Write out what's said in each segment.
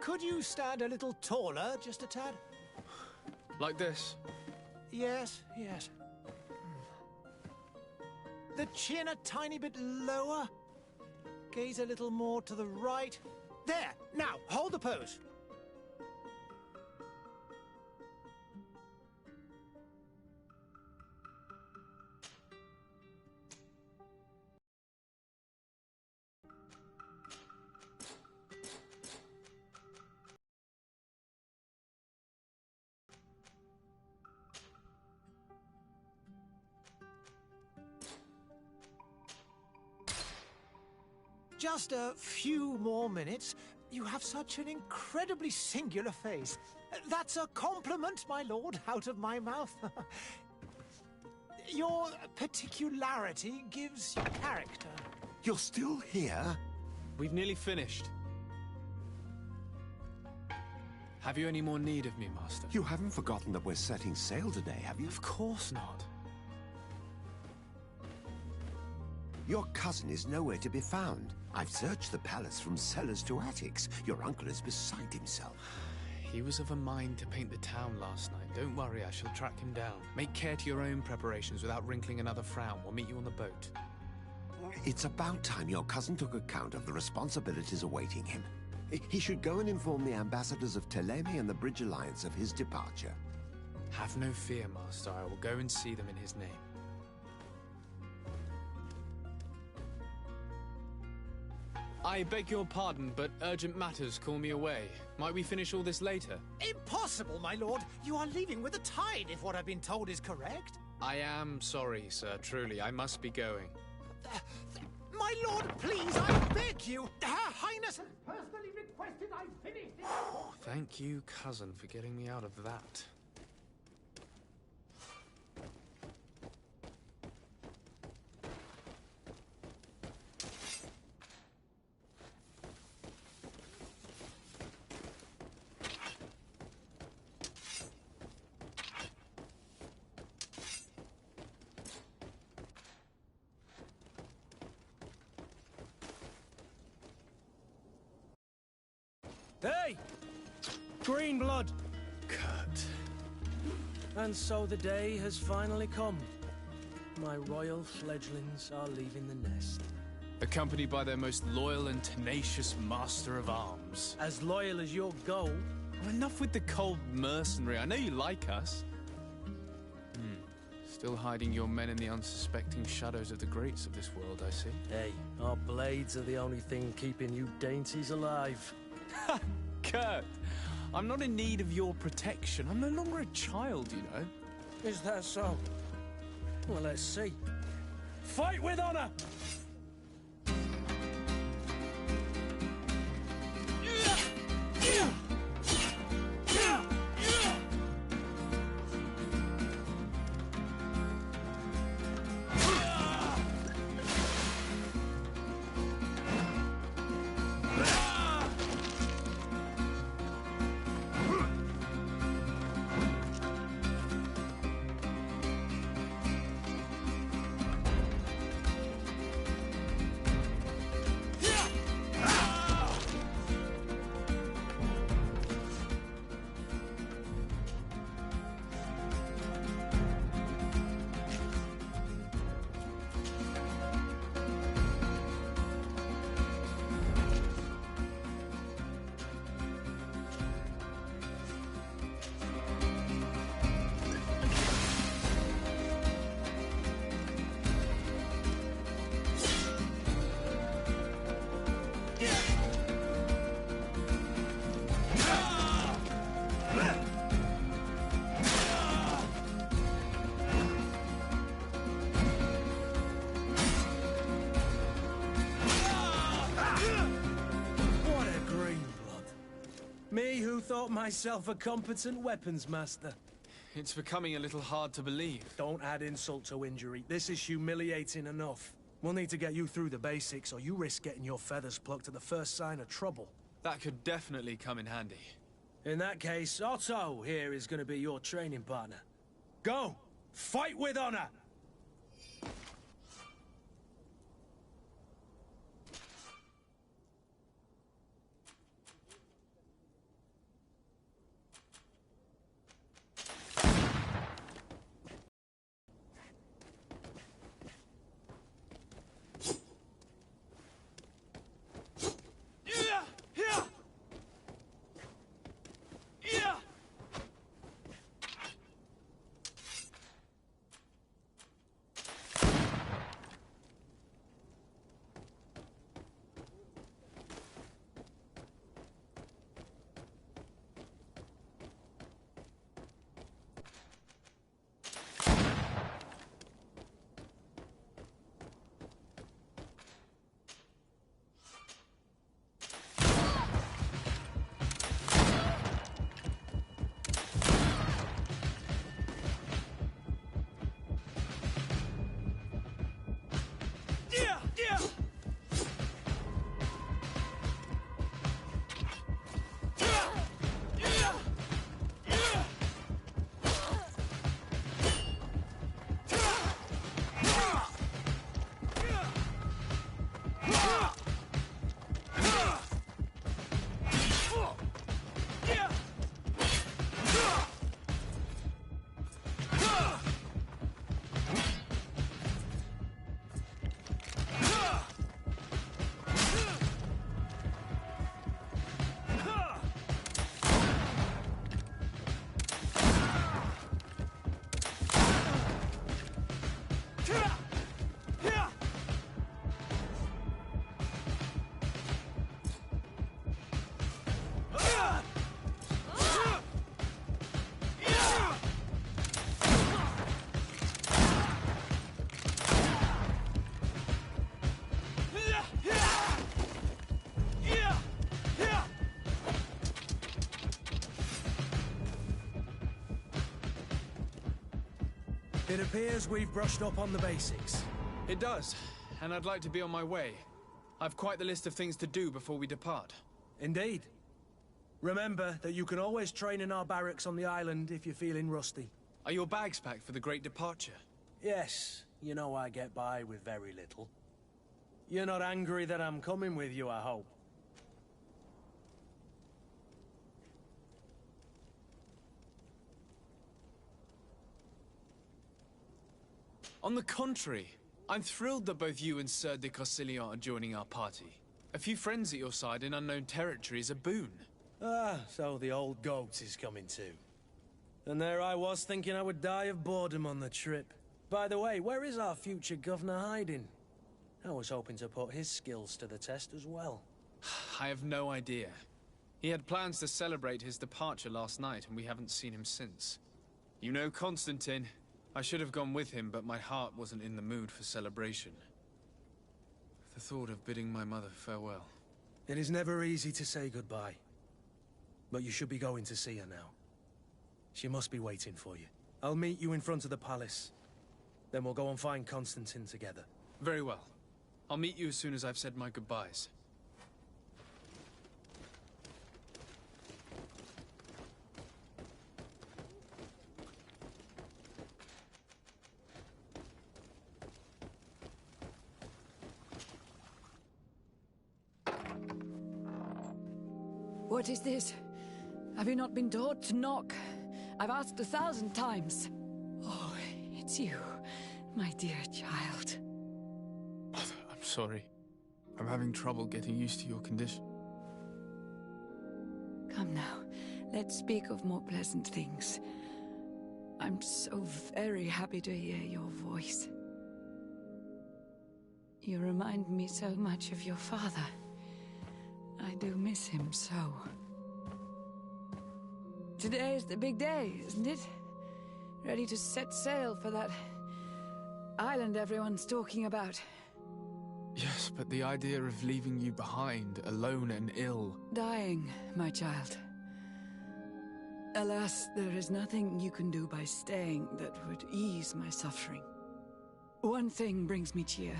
Could you stand a little taller, just a tad? Like this? Yes, yes. The chin a tiny bit lower. Gaze a little more to the right. There! Now, hold the pose. Just a few more minutes. You have such an incredibly singular face. That's a compliment, my lord, out of my mouth. Your particularity gives you character. You're still here? We've nearly finished. Have you any more need of me, Master? You haven't forgotten that we're setting sail today, have you? Of course not. Your cousin is nowhere to be found. I've searched the palace from cellars to attics. Your uncle is beside himself. He was of a mind to paint the town last night. Don't worry, I shall track him down. Make care to your own preparations without wrinkling another frown. We'll meet you on the boat. It's about time your cousin took account of the responsibilities awaiting him. He should go and inform the ambassadors of Teleme and the Bridge Alliance of his departure. Have no fear, Master. I will go and see them in his name. I beg your pardon, but urgent matters call me away. Might we finish all this later? Impossible, my lord. You are leaving with the tide, if what I've been told is correct. I am sorry, sir. Truly, I must be going. My lord, please, I beg you. Her Highness has personally requested I finish this. Oh, thank you, cousin, for getting me out of that. Hey! Green blood! Kurt. And so the day has finally come. My royal fledglings are leaving the nest. Accompanied by their most loyal and tenacious master of arms. As loyal as your goal. Well, enough with the cold mercenary. I know you like us. Still hiding your men in the unsuspecting shadows of the greats of this world, I see. Hey, our blades are the only thing keeping you dainties alive. Kurt, I'm not in need of your protection. I'm no longer a child, you know. Is that so? Well, let's see. Fight with honor! Me who thought myself a competent weapons master. It's becoming a little hard to believe. Don't add insult to injury. This is humiliating enough. We'll need to get you through the basics, or you risk getting your feathers plucked at the first sign of trouble. That could definitely come in handy. In that case, Otto here is going to be your training partner. Go! Fight with honor! It appears we've brushed up on the basics. It does, and I'd like to be on my way. I've quite the list of things to do before we depart. Indeed. Remember that you can always train in our barracks on the island if you're feeling rusty. Are your bags packed for the great departure? Yes, you know I get by with very little. You're not angry that I'm coming with you, I hope. On the contrary, I'm thrilled that both you and Sir de Cossillon are joining our party. A few friends at your side in unknown territory is a boon. Ah, so the old goat is coming too. And there I was thinking I would die of boredom on the trip. By the way, where is our future governor hiding? I was hoping to put his skills to the test as well. I have no idea. He had plans to celebrate his departure last night, and we haven't seen him since. You know Constantine. I should have gone with him, but my heart wasn't in the mood for celebration. The thought of bidding my mother farewell. It is never easy to say goodbye. But you should be going to see her now. She must be waiting for you. I'll meet you in front of the palace. Then we'll go and find Constantine together. Very well. I'll meet you as soon as I've said my goodbyes. What is this? Have you not been taught to knock? I've asked 1,000 times. Oh, it's you, my dear child. Mother, I'm sorry. I'm having trouble getting used to your condition. Come now, let's speak of more pleasant things. I'm so very happy to hear your voice. You remind me so much of your father. I do miss him so. Today is the big day, isn't it? Ready to set sail for that island everyone's talking about. Yes, but the idea of leaving you behind, alone and ill... Dying, my child. Alas, there is nothing you can do by staying that would ease my suffering. One thing brings me cheer.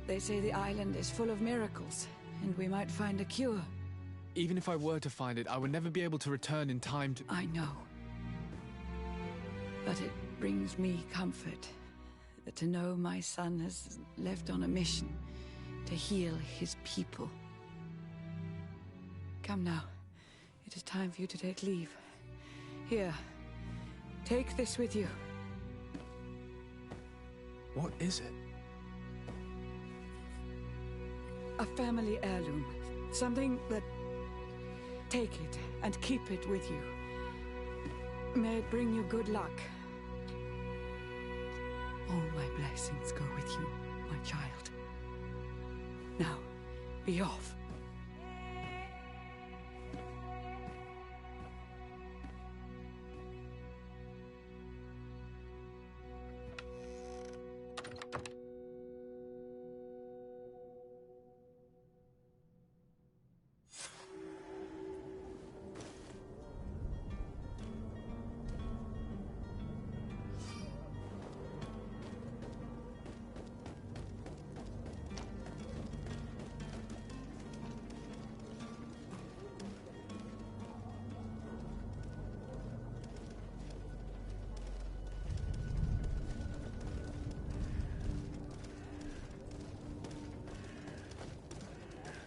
They say the island is full of miracles, and we might find a cure. Even if I were to find it, I would never be able to return in time to... I know. But it brings me comfort to know my son has left on a mission to heal his people. Come now. It is time for you to take leave. Here, take this with you. What is it? A family heirloom. Something that... Take it and keep it with you. May it bring you good luck. All my blessings go with you, my child. Now, be off.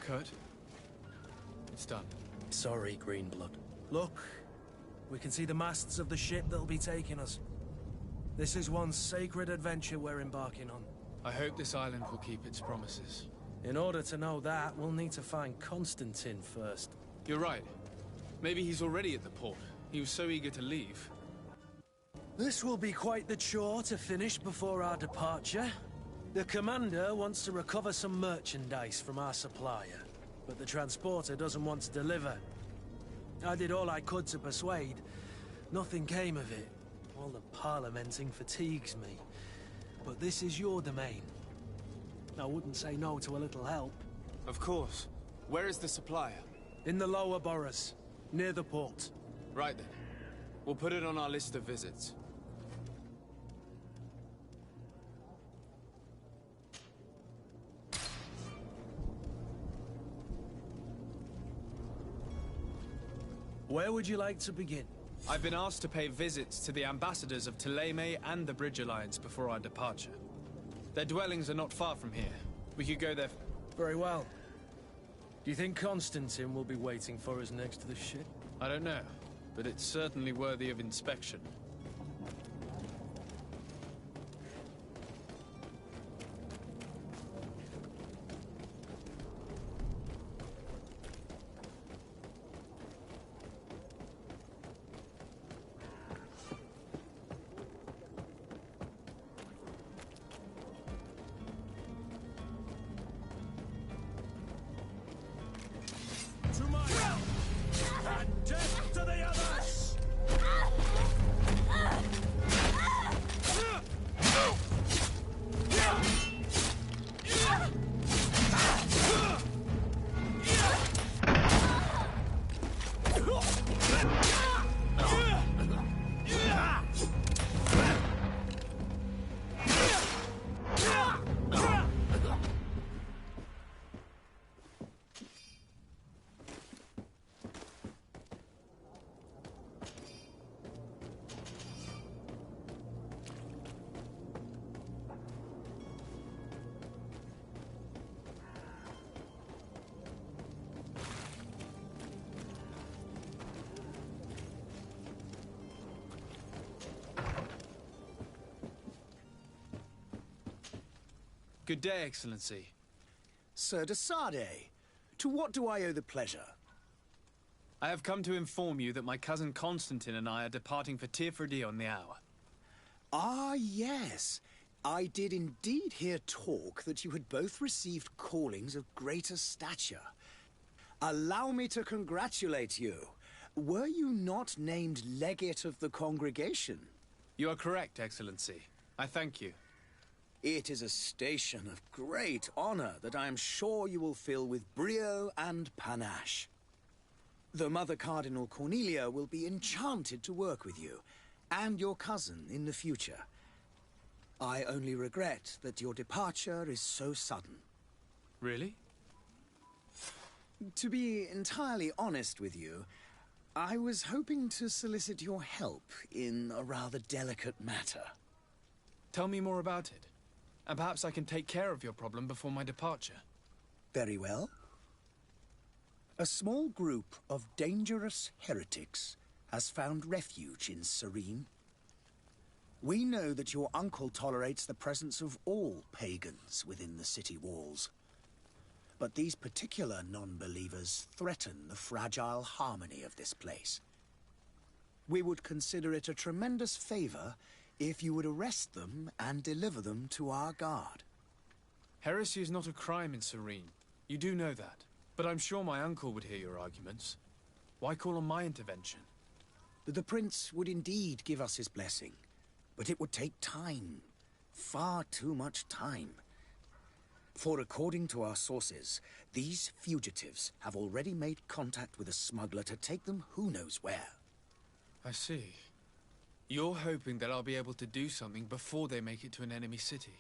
Kurt? It's done. Sorry, Greenblood. Look, we can see the masts of the ship that'll be taking us. This is one sacred adventure we're embarking on. I hope this island will keep its promises. In order to know that, we'll need to find Constantine first. You're right. Maybe he's already at the port. He was so eager to leave. This will be quite the chore to finish before our departure. The commander wants to recover some merchandise from our supplier, but the transporter doesn't want to deliver. I did all I could to persuade. Nothing came of it. All the parliamenting fatigues me. But this is your domain. I wouldn't say no to a little help. Of course. Where is the supplier? In the lower boroughs, near the port. Right then. We'll put it on our list of visits. Where would you like to begin? I've been asked to pay visits to the ambassadors of Thélème and the Bridge Alliance before our departure. Their dwellings are not far from here. We could go there. Very well. Do you think Constantine will be waiting for us next to the ship? I don't know, but it's certainly worthy of inspection. To my and death to the others! Good day, Excellency. Sir de Sardet, to what do I owe the pleasure? I have come to inform you that my cousin Constantine and I are departing for Tirfredi on the hour. Ah, yes. I did indeed hear talk that you had both received callings of greater stature. Allow me to congratulate you. Were you not named legate of the congregation? You are correct, Excellency. I thank you. It is a station of great honor that I am sure you will fill with brio and panache. The Mother Cardinal Cornelia will be enchanted to work with you, and your cousin in the future. I only regret that your departure is so sudden. Really? To be entirely honest with you, I was hoping to solicit your help in a rather delicate matter. Tell me more about it. And perhaps I can take care of your problem before my departure. Very well. A small group of dangerous heretics has found refuge in Serene. We know that your uncle tolerates the presence of all pagans within the city walls. But these particular non-believers threaten the fragile harmony of this place. We would consider it a tremendous favor if you would arrest them and deliver them to our guard. Heresy is not a crime in Serene. You do know that. But I'm sure my uncle would hear your arguments. Why call on my intervention? The prince would indeed give us his blessing, but it would take time. Far too much time. For according to our sources, these fugitives have already made contact with a smuggler to take them who knows where. I see. You're hoping that I'll be able to do something before they make it to an enemy city.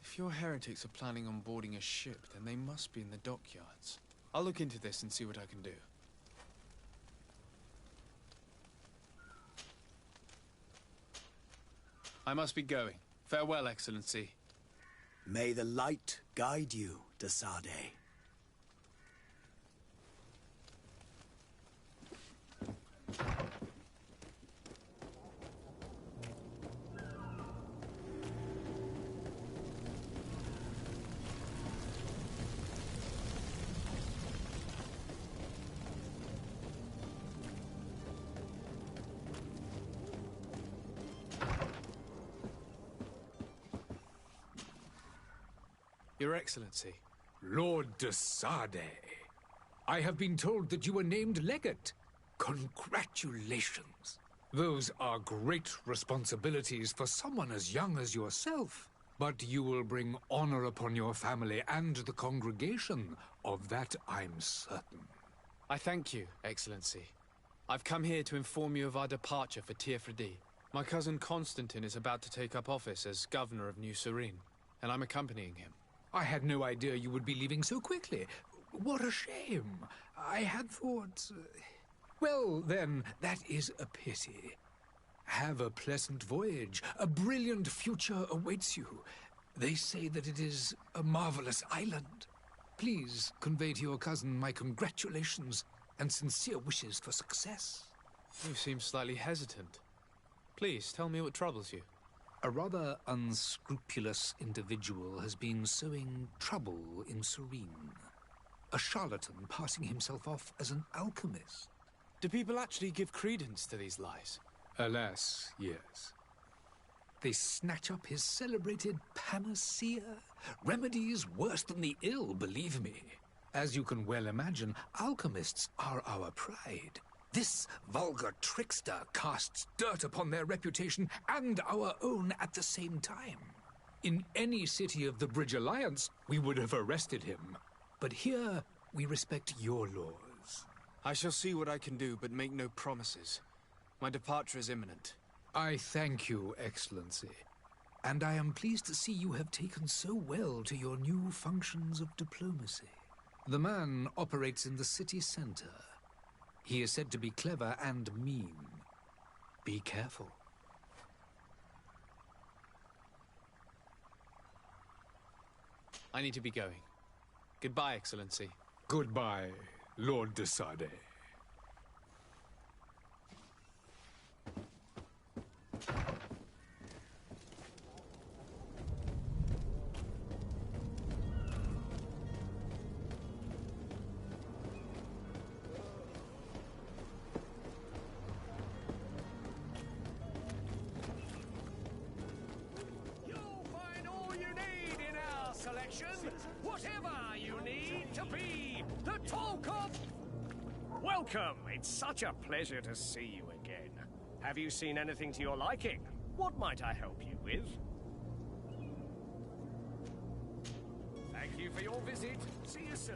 If your heretics are planning on boarding a ship, then they must be in the dockyards. I'll look into this and see what I can do. I must be going. Farewell, Excellency. May the light guide you, de Sardet. Your Excellency. Lord de Sardet, I have been told that you were named legate. Congratulations. Those are great responsibilities for someone as young as yourself. But you will bring honor upon your family and the congregation. Of that I'm certain. I thank you, Excellency. I've come here to inform you of our departure for Tirfredi. My cousin Constantine is about to take up office as governor of New Serene, and I'm accompanying him. I had no idea you would be leaving so quickly. What a shame. I had thought... Well, then, that is a pity. Have a pleasant voyage. A brilliant future awaits you. They say that it is a marvelous island. Please convey to your cousin my congratulations and sincere wishes for success. You seem slightly hesitant. Please, tell me what troubles you. A rather unscrupulous individual has been sowing trouble in Serene. A charlatan passing himself off as an alchemist. Do people actually give credence to these lies? Alas, yes. They snatch up his celebrated panacea. Remedies worse than the ill, believe me. As you can well imagine, alchemists are our pride. This vulgar trickster casts dirt upon their reputation and our own at the same time. In any city of the Bridge Alliance, we would have arrested him. But here, we respect your laws. I shall see what I can do, but make no promises. My departure is imminent. I thank you, Excellency. And I am pleased to see you have taken so well to your new functions of diplomacy. The man operates in the city center. He is said to be clever and mean. Be careful. I need to be going. Goodbye, Excellency. Goodbye, Lord de Sade. Whatever you need to be the talk of... Welcome! It's such a pleasure to see you again. Have you seen anything to your liking? What might I help you with? Thank you for your visit. See you soon.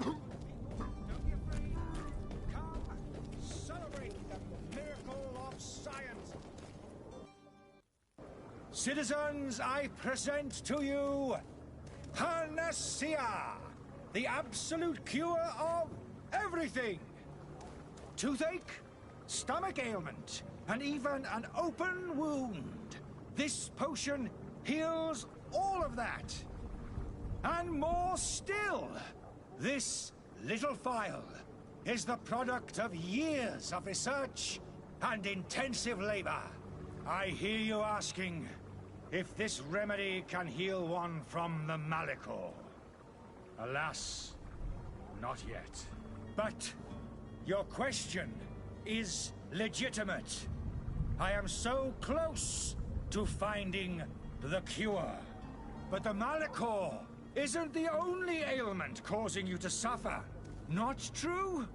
Don't be afraid. Come, celebrate the miracle of science. Citizens, I present to you Panacea, the absolute cure of everything. Toothache, stomach ailment, and even an open wound. This potion heals all of that. And more still, this little phial is the product of years of research and intensive labor. I hear you asking if this remedy can heal one from the Malachor. Alas, not yet. But your question is legitimate. I am so close to finding the cure. But the Malachor isn't the only ailment causing you to suffer. Not true?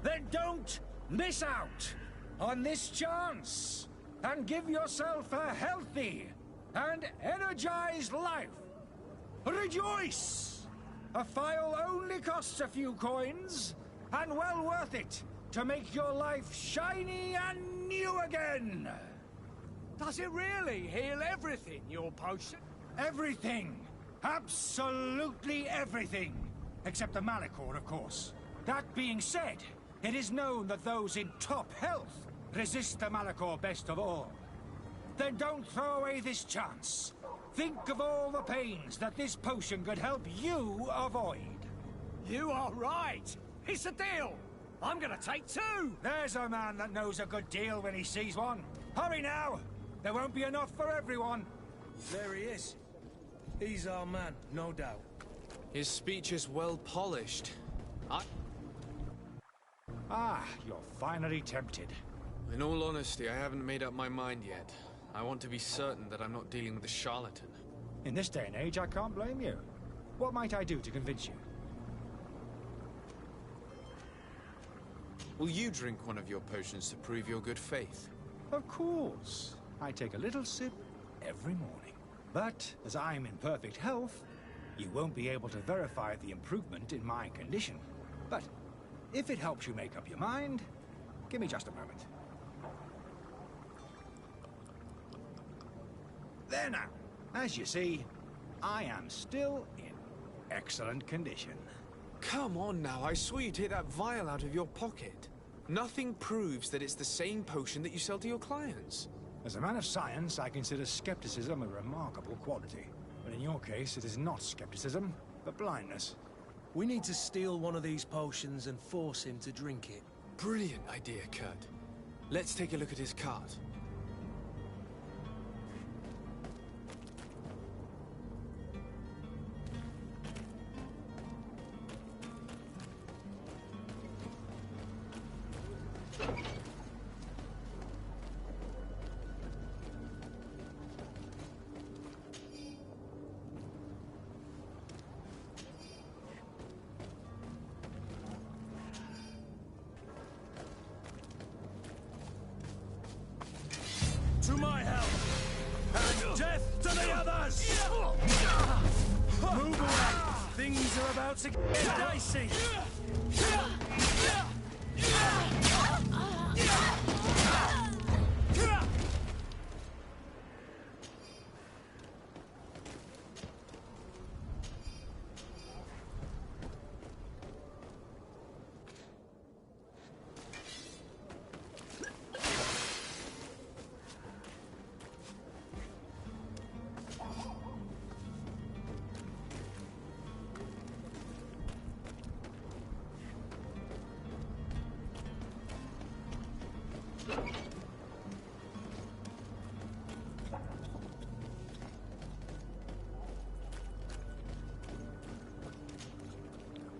Then don't miss out on this chance and give yourself a healthy and energized life. Rejoice! A phial only costs a few coins, and well worth it to make your life shiny and new again. Does it really heal everything, your potion? Everything. Absolutely everything. Except the Malachor, of course. That being said, it is known that those in top health resist the Malachor best of all. Then don't throw away this chance. Think of all the pains that this potion could help you avoid. You are right. It's a deal. I'm gonna take two. There's a man that knows a good deal when he sees one. Hurry now. There won't be enough for everyone. There he is. He's our man, no doubt. His speech is well polished. Ah, you're finally tempted. In all honesty, I haven't made up my mind yet. I want to be certain that I'm not dealing with a charlatan. In this day and age, I can't blame you. What might I do to convince you? Will you drink one of your potions to prove your good faith? Of course. I take a little sip every morning. But as I'm in perfect health, you won't be able to verify the improvement in my condition. But if it helps you make up your mind, give me just a moment. There now. As you see, I am still in excellent condition. Come on now, I saw you take that vial out of your pocket. Nothing proves that it's the same potion that you sell to your clients. As a man of science, I consider skepticism a remarkable quality. But in your case, it is not skepticism, but blindness. We need to steal one of these potions and force him to drink it. Brilliant idea, Kurt. Let's take a look at his cart. To my help! And death to the others! Move away! Things are about to get dicey!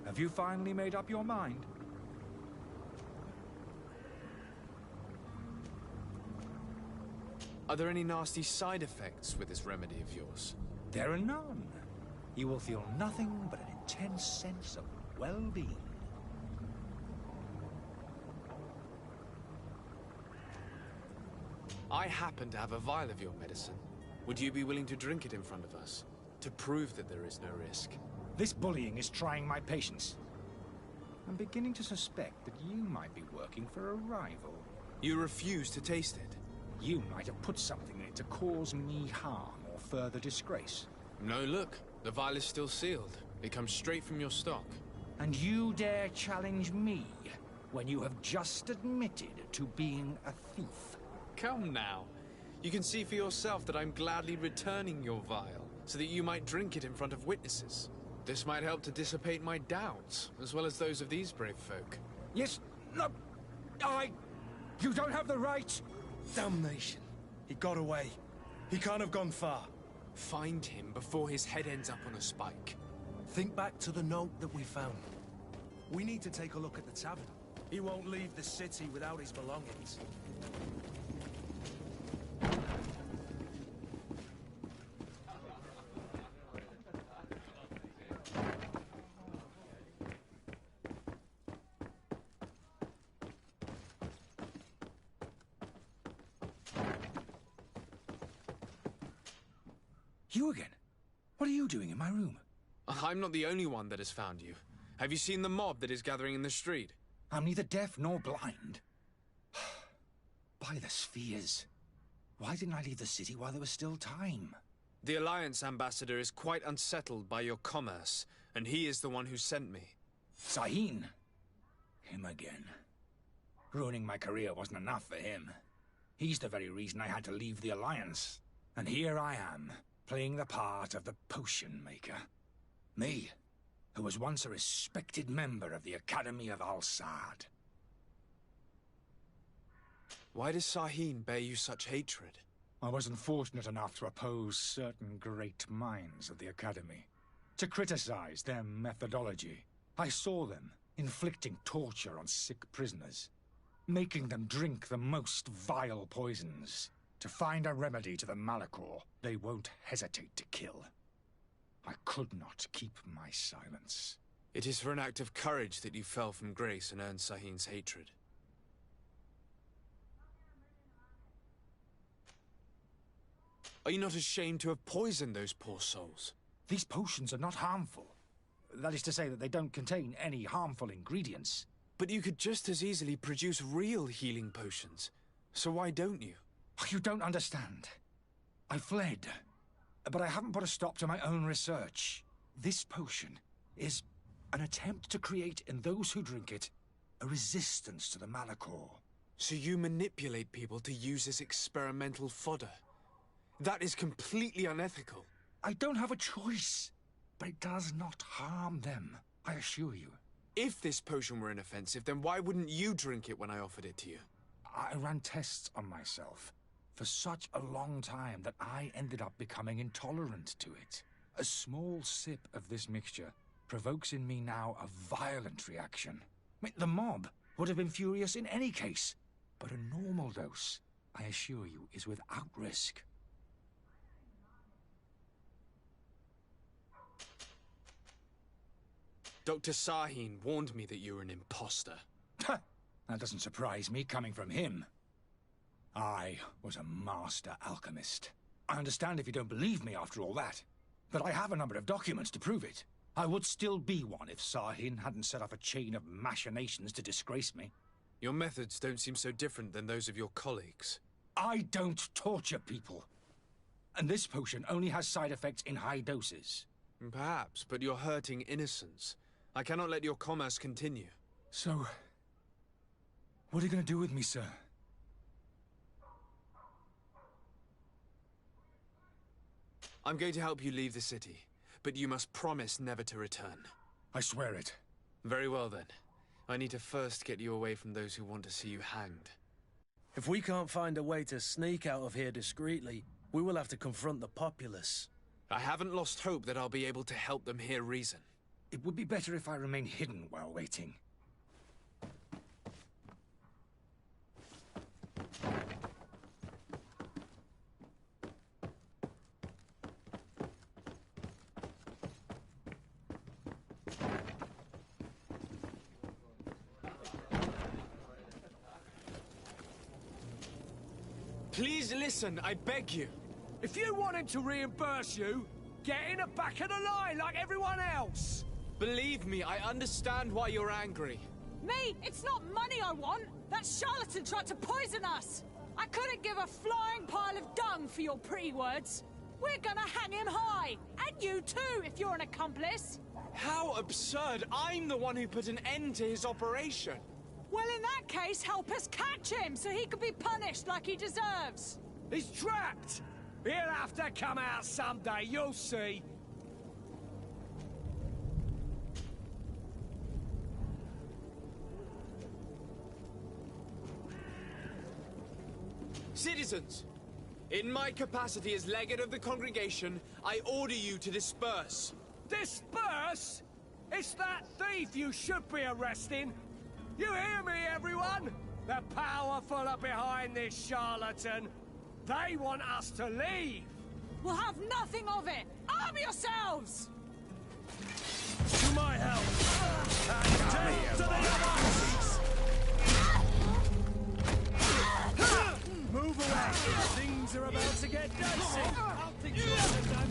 Have you finally made up your mind? Are there any nasty side effects with this remedy of yours? There are none. You will feel nothing but an intense sense of well-being. I happen to have a vial of your medicine. Would you be willing to drink it in front of us? To prove that there is no risk? This bullying is trying my patience. I'm beginning to suspect that you might be working for a rival. You refuse to taste it? You might have put something in it to cause me harm or further disgrace. No, look. The vial is still sealed. It comes straight from your stock. And you dare challenge me when you have just admitted to being a thief? Come now. You can see for yourself that I'm gladly returning your vial, so that you might drink it in front of witnesses. This might help to dissipate my doubts, as well as those of these brave folk. Yes, no, you don't have the right. Damnation. He got away. He can't have gone far. Find him before his head ends up on a spike. Think back to the note that we found. We need to take a look at the tavern. He won't leave the city without his belongings. You again? What are you doing in my room? I'm not the only one that has found you. Have you seen the mob that is gathering in the street? I'm neither deaf nor blind. By the spheres. Why didn't I leave the city while there was still time? The Alliance ambassador is quite unsettled by your commerce, and he is the one who sent me. Sahin. Him again. Ruining my career wasn't enough for him. He's the very reason I had to leave the Alliance. And here I am, playing the part of the potion maker. Me, who was once a respected member of the Academy of Al-Sad. Why does Sahin bear you such hatred? I wasn't fortunate enough to oppose certain great minds of the Academy. To criticize their methodology. I saw them inflicting torture on sick prisoners. Making them drink the most vile poisons. To find a remedy to the Malachor they won't hesitate to kill. I could not keep my silence. It is for an act of courage that you fell from grace and earned Sahin's hatred. Are you not ashamed to have poisoned those poor souls? These potions are not harmful. That is to say that they don't contain any harmful ingredients. But you could just as easily produce real healing potions. So why don't you? You don't understand. I fled. But I haven't put a stop to my own research. This potion is An attempt to create in those who drink it a resistance to the Malachor. So you manipulate people to use as experimental fodder? That is completely unethical. I don't have a choice, but it does not harm them, I assure you. If this potion were inoffensive, then why wouldn't you drink it when I offered it to you? I ran tests on myself for such a long time that I ended up becoming intolerant to it. A small sip of this mixture provokes in me now a violent reaction. I mean, the mob would have been furious in any case, but a normal dose, I assure you, is without risk. Dr. Sahin warned me that you were an imposter. That doesn't surprise me, coming from him. I was a master alchemist. I understand if you don't believe me after all that, but I have a number of documents to prove it. I would still be one if Sahin hadn't set off a chain of machinations to disgrace me. Your methods don't seem so different than those of your colleagues. I don't torture people. And this potion only has side effects in high doses. Perhaps, but you're hurting innocents. I cannot let your commerce continue. So, what are you going to do with me, sir? I'm going to help you leave the city, but you must promise never to return. I swear it. Very well, then. I need to first get you away from those who want to see you hanged. If we can't find a way to sneak out of here discreetly, we will have to confront the populace. I haven't lost hope that I'll be able to help them hear reason. It would be better if I remain hidden while waiting. Please listen, I beg you. If you want him to reimburse you, get in the back of the line like everyone else. Believe me, I understand why you're angry. Me? It's not money I want. That charlatan tried to poison us. I couldn't give a flying pile of dung for your pretty words. We're gonna hang him high. And you too, if you're an accomplice. How absurd! I'm the one who put an end to his operation. Well, in that case, help us catch him so he could be punished like he deserves. He's trapped. He'll have to come out someday, you'll see. Citizens, in my capacity as legate of the congregation, I order you to disperse. Disperse? It's that thief you should be arresting. You hear me, everyone? The powerful are behind this charlatan. They want us to leave. We'll have nothing of it. Arm yourselves! To my help! And death to the Nazis! Move away! Things are about to get dicey! I'll think you understand.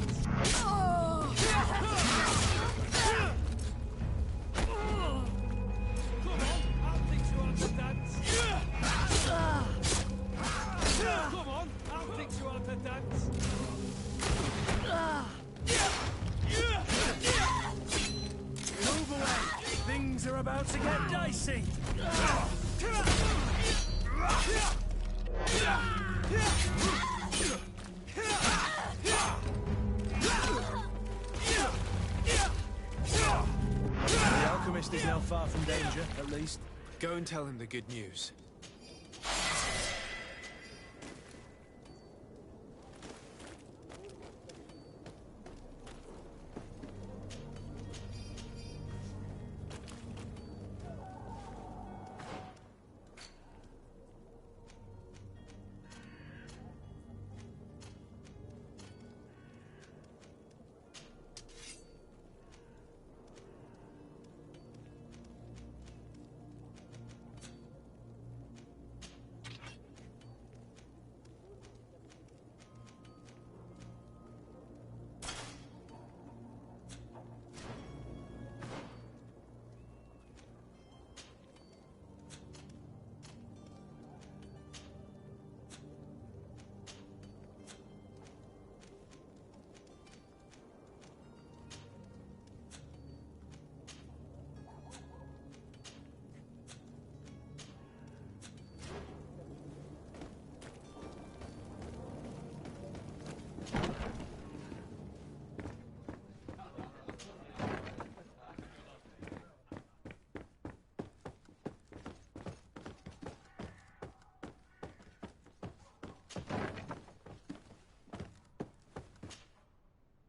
Come on, I'll teach you how to dance. Move away. Things are about to get dicey. The alchemist is now far from danger, at least. Go and tell him the good news.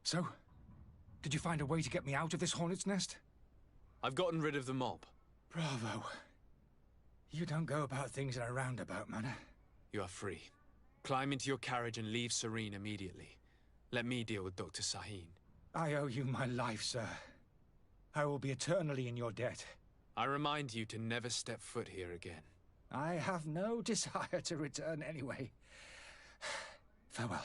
So, did you find a way to get me out of this hornet's nest? I've gotten rid of the mob. Bravo. You don't go about things in a roundabout manner. You are free. Climb into your carriage and leave Serene immediately. Let me deal with Dr. Sahin. I owe you my life, sir. I will be eternally in your debt. I remind you to never step foot here again. I have no desire to return anyway. Farewell.